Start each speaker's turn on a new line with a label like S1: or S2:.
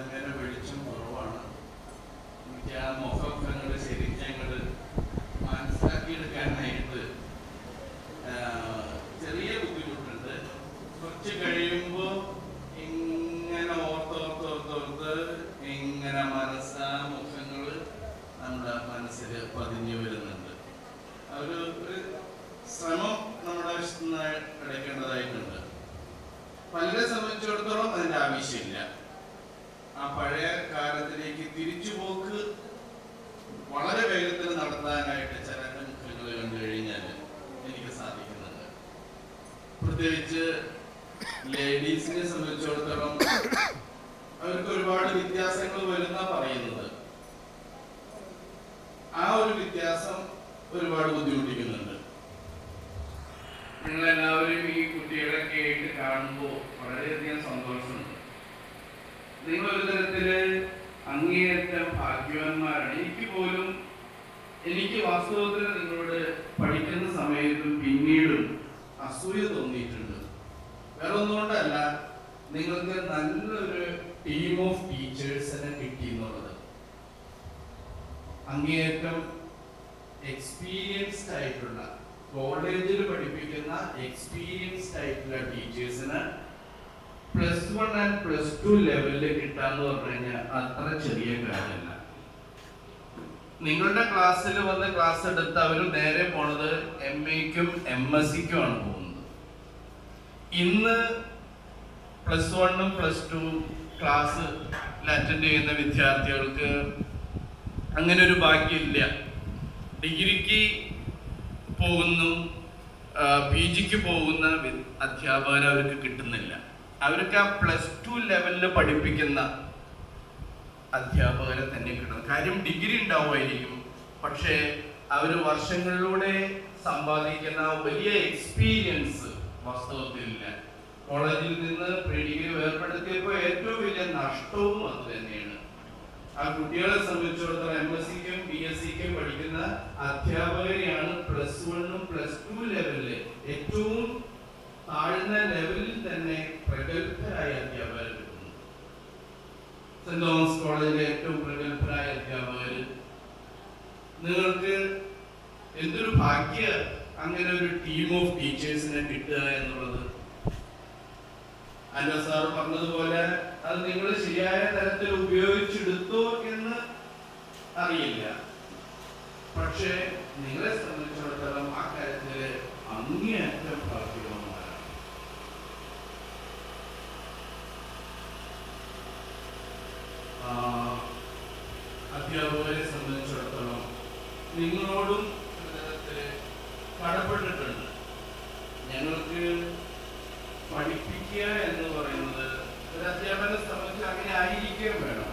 S1: അങ്ങനെ വെളിച്ചം കുറവാണ്. എനിക്ക് ആ മുഖമൊക്കെ അങ്ങോട്ട് ശരിക്കും അങ്ങോട്ട് മനസ്സിലാക്കിയെടുക്കാനായിട്ട് ചെറിയ ബുദ്ധിമുട്ടുണ്ട്. കുറച്ച് കഴിയുമ്പോൾ ഇങ്ങനെ ഓർത്തോർത്തോർത്തോർത്ത് ഇങ്ങനെ മുഖങ്ങൾ നമ്മുടെ മനസ്സിൽ പതിഞ്ഞു വരുന്നുണ്ട്. ഒരു ശ്രമം നമ്മുടെ എടുക്കേണ്ടതായിട്ടുണ്ട്. പലരെ സംബന്ധിച്ചിടത്തോളം അതിൻ്റെ ആവശ്യമില്ല. ആ പഴയ കാലത്തിലേക്ക് തിരിച്ചുപോക്ക് വളരെ വേഗത്തിൽ നടത്താനായിട്ട് ചില മുഖങ്ങൾ കണ്ടു കഴിഞ്ഞാൽ എനിക്ക് സാധിക്കുന്നുണ്ട്. പ്രത്യേകിച്ച് ലേഡീസിനെ സംബന്ധിച്ചിടത്തോളം അവർക്ക് ഒരുപാട് വ്യത്യാസങ്ങൾ വരുന്ന പറയുന്നത്. ആ ഒരു വ്യത്യാസം ഒരുപാട് ബുദ്ധിമുട്ടിക്കുന്നുണ്ട്. നിങ്ങളെല്ലാവരും ഈ കുട്ടികളൊക്കെ ആയിട്ട് കാണുമ്പോൾ വളരെയധികം സന്തോഷമുണ്ട്. നിങ്ങളൊരു തരത്തില് അങ്ങേയറ്റം ഭാഗ്യവാന്മാരാണ്. എനിക്ക് വാസ്തവത്തിൽ നിങ്ങളോട് പഠിക്കുന്ന സമയത്തും പിന്നീടും അസൂയ തോന്നിയിട്ടുണ്ട്. വേറെ ഒന്നുകൊണ്ടല്ല, നിങ്ങൾക്ക് നല്ലൊരു ടീം ഓഫ് ടീച്ചേഴ്സിനെ കിട്ടി എന്നുള്ളത്. അങ്ങേയറ്റം എക്സ്പീരിയൻസ്ഡ് ആയിട്ടുള്ള, കോളേജിൽ പഠിപ്പിക്കുന്ന എക്സ്പീരിയൻസ്ഡ് ആയിട്ടുള്ള ടീച്ചേഴ്സിന് +1 and +2 ലെവലിൽ കിട്ടാന്ന് പറഞ്ഞു കഴിഞ്ഞാൽ അത്ര ചെറിയ കാര്യമല്ല. നിങ്ങളുടെ ക്ലാസ്സിൽ വന്ന് ക്ലാസ് എടുത്ത് അവർ നേരെ പോണത് MAക്കും MSCക്കും ആണ് പോകുന്നത്. ഇന്ന് +1ഉം +2 ക്ലാസ് അറ്റൻഡ് ചെയ്യുന്ന വിദ്യാർത്ഥികൾക്ക് അങ്ങനെ ഒരു ഭാഗ്യമില്ല. ഡിഗ്രിക്ക് പോകുന്നു, PGക്ക് പോകുന്ന അധ്യാപകർ അവർക്ക് കിട്ടുന്നില്ല. അവർക്ക് ആ +2 ലെവലിൽ പഠിപ്പിക്കുന്ന അധ്യാപകരെ തന്നെ കിട്ടണം. കാര്യം ഡിഗ്രി ഉണ്ടാവുമായിരിക്കും, പക്ഷേ അവർ വർഷങ്ങളിലൂടെ സമ്പാദിക്കുന്ന വലിയ എക്സ്പീരിയൻസ് വാസ്തവത്തിലില്ല. കോളേജിൽ നിന്ന് പ്രീ-ഡിഗ്രി വേർപെടുത്തിയപ്പോൾ ഏറ്റവും വലിയ നഷ്ടവും അത് തന്നെയാണ്. ആ കുട്ടികളെ സംബന്ധിച്ചിടത്തോളം MSCക്കും BSCക്കും പഠിക്കുന്ന അധ്യാപകരെയാണ് +1ഉം +2 ലെവലില് ഏറ്റവും താഴ്ന്ന ലെവലിൽ തന്നെ പ്രഗത്ഭരായ അധ്യാപകർ കിട്ടുന്നു. സെന്റ് തോമസ് കോളേജിലെ ഏറ്റവും പ്രഗത്ഭരായ അധ്യാപകർ. നിങ്ങൾക്ക് എന്തൊരു ഭാഗ്യ അങ്ങനെ ഒരു ടീം ഓഫ് ടീച്ചേഴ്സിനെ കിട്ടുക എന്നുള്ളത്. അല്ല സാർ പറഞ്ഞതുപോലെ അത് നിങ്ങൾ ശരിയായ തരത്തിൽ ഉപയോഗിച്ചെടുത്തോ എന്ന് അറിയില്ല. പക്ഷേ നിങ്ങളെ സംബന്ധിച്ചിടത്തോളം ആ കാര്യത്തില് അങ്ങേയറ്റം ഭാഗ്യവാന്മാരാണ്. അധ്യാപകരെ സംബന്ധിച്ചിടത്തോളം നിങ്ങളോടും തരത്തില് കടപ്പെട്ടിട്ടുണ്ട്. ഞങ്ങൾക്ക് പഠിപ്പിക്കുക എന്ന് പറയുന്നത് ഒരു അധ്യാപകനെ സംബന്ധിച്ച് അങ്ങനെ ആയിരിക്കുകയും വേണം.